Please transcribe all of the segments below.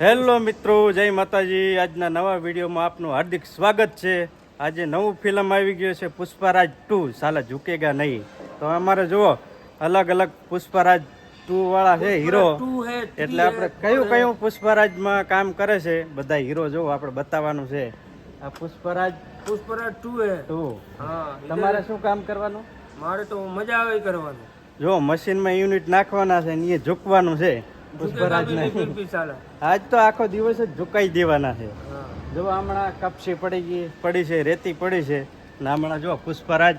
Hello મિત્રો, જય માતાજી। આજના નવા વિડીયોમાં આપનું હાર્દિક સ્વાગત છે। આજે નવું ફિલ્મ આવી ગયું છે પુષ્પરાજ 2 સાલા ઝુકેગા નહીં। તો અમારે જુઓ અલગ અલગ પુષ્પરાજ 2 વાળા છે હીરો, એટલે આપણે કયું કયું પુષ્પરાજમાં કામ કરે છે બધા હીરો જો આપણે બતાવવાનું છે। આ પુષ્પરાજ 2 है। 2 हाँ, તમારે શું કામ કરવાનું? मारे तो मजा आवे करवानो। જો મશીનમાં યુનિટ નાખવાના છે ને એ ઝૂકવાનું છે પુષ્પરાજ झुकेगा भी नहीं फिर નહીં। भी साला। આજ તો આખો દિવસ જ ઝુકાઈ દેવાના છે। हाँ। જો હમણાં કપસી પડી છે, રેતી પડી છે ને હમણાં જો પુષ્પરાજ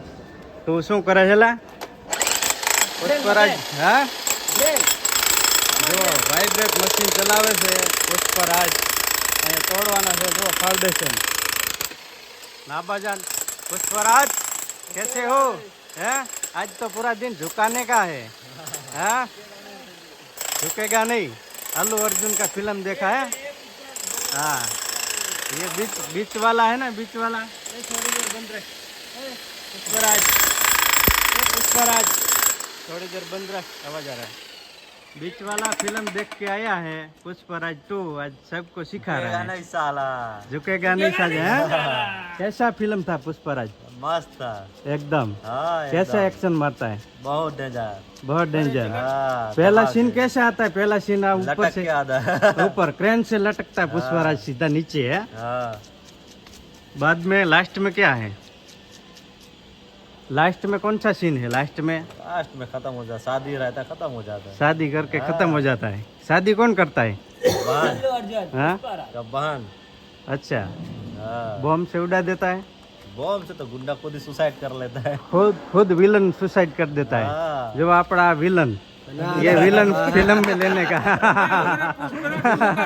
તું શું કરે છે લા? પુષ્પરાજ હા જો વાઇબ્રેટ મશીન ચલાવે છે પુષ્પરાજ। અહીંયા તોડવાના છે જો ફાઉન્डेशन। नाबाजान पुष्पराज कैसे हो? हैं आज तो पूरा दिन झुकाने का है। हाँ झुकेगा नहीं। अल्लू अर्जुन का फिल्म देखा है? हाँ ये बीच वाला है ना, बीच वाला थोड़ी देर बंद रख पुष्पराज, पुष्पराज थोड़ी देर बंद रख, आवाज आ रहा है। बीच वाला फिल्म देख के आया है पुष्पराज 2, आज सबको सिखा रहा है। नहीं साला झुकेगा नहीं साले। कैसा फिल्म था पुष्पराज? मस्त था एकदम। हाँ, कैसा एकदम। एक्शन मारता है? बहुत डेंजर। बहुत डेंजर। हाँ, पहला धमाके। सीन कैसा आता है? पहला सीन ऊपर लटक से के आता है। ऊपर क्रेन से लटकता है पुष्पराज सीधा नीचे है। हाँ, बाद में लास्ट में क्या है? लास्ट में कौन सा सीन है? लास्ट में लास्ट में खत्म हो जाता, शादी रहता है, खत्म हो जाता है। शादी करके खत्म हो जाता है। शादी कौन करता है? बहन हाँ का बहन। अच्छा, हाँ, बॉम्ब से उड़ा देता है। बॉम्ब से तो गुंडा खुद ही सुसाइड कर लेता है। खुद विलन सुसाइड कर देता है। हाँ। जो अपना विलन, ये विलन फिल्म में लेने का।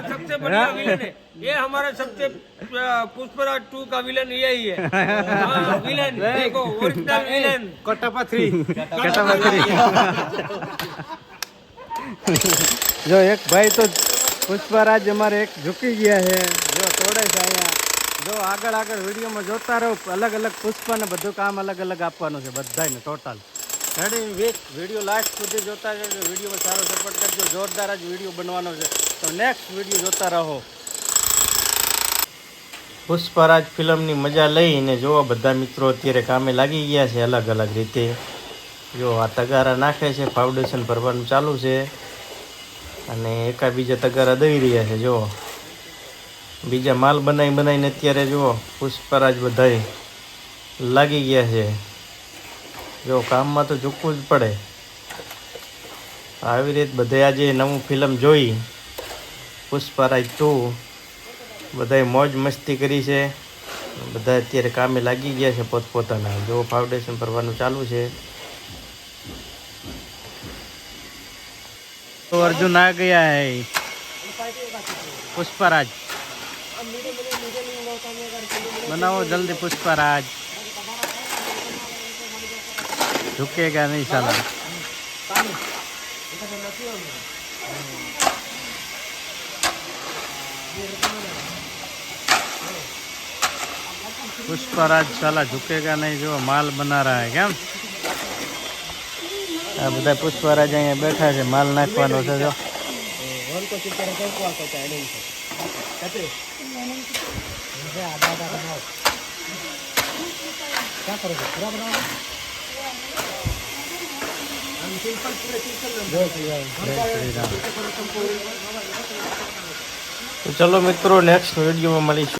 सबसे बढ़िया विलन है ये, हमारा सबसे पुष्पराज 2 का विलन यही है। हाँ, विलन देखो, ओरिजिनल विलन कटपथरी। जो एक भाई तो पुष्पराज અમારે એક ઝૂકી ગયા છે, જો તોડે છે અહીંયા। જો આગળ આગળ વિડીયોમાં જોતા રહો, અલગ અલગ પુષ્પને બધું કામ અલગ અલગ આપવાનું છે બધાને ટોટલ। રેડી વિડીયો લાસ્ટ સુધી જોતા રહેજો, વિડીયોમાં સારો સપોર્ટ કરજો, જોરદાર જ વિડીયો બનવાનો છે, તો નેક્સ્ટ વિડીયો જોતા રહો। પુષ્પરાજ ફિલ્મની મજા લઈને જો બધા મિત્રો અત્યારે કામે લાગી ગયા છે અલગ અલગ રીતે। જો આ તગારા નાખે છે, ફાઉન્ડેશન ભરવાનું ચાલુ છે અને એકા બીજા તગારા દઈ રહ્યા છે। જો બીજા માલ બનાવીને અત્યારે જો પુષ્પરાજ બધાય લાગી ગયા છે। જો કામમાં તો ઝૂકવું જ પડે। આવી રીતે બધે આજે નવું ફિલ્મ જોઈ પુષ્પરાજ 2, બધાએ મોજ મસ્તી કરી છે, બધા અત્યારે કામે લાગી ગયા છે પોતપોતાના। જો ફાઉન્ડેશન ભરવાનું ચાલુ છે। तो अर्जुन आ गया है पुष्पराज। बनाओ जल्दी पुष्पराज, झुकेगा नहीं साला। पुष्पराज साला झुकेगा नहीं, जो माल बना रहा है। क्या આ બધા પુષ્પરાજ અહીંયા બેઠા છે, માલ નાખવાનો છે। જો તો ચલો મિત્રો નેક્સ્ટ વિડીયોમાં મળીશું।